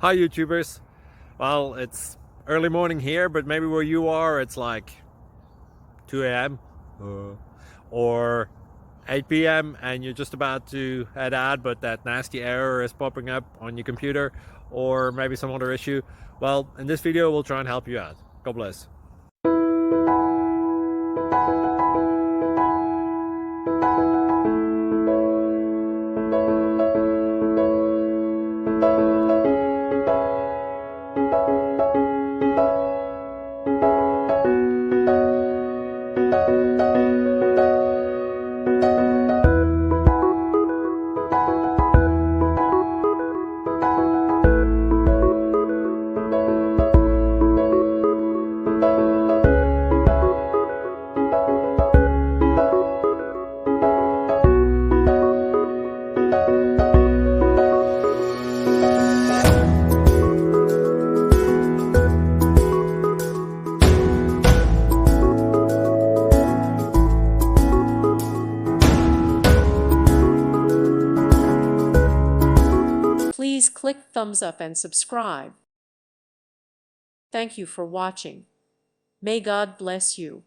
Hi YouTubers. Well, it's early morning here, but maybe where you are it's like 2 a.m. or 8 p.m. and you're just about to head out, but that nasty error is popping up on your computer, or maybe some other issue. Well, in this video we'll try and help you out. God bless. Please click thumbs up and subscribe. Thank you for watching. May God bless you.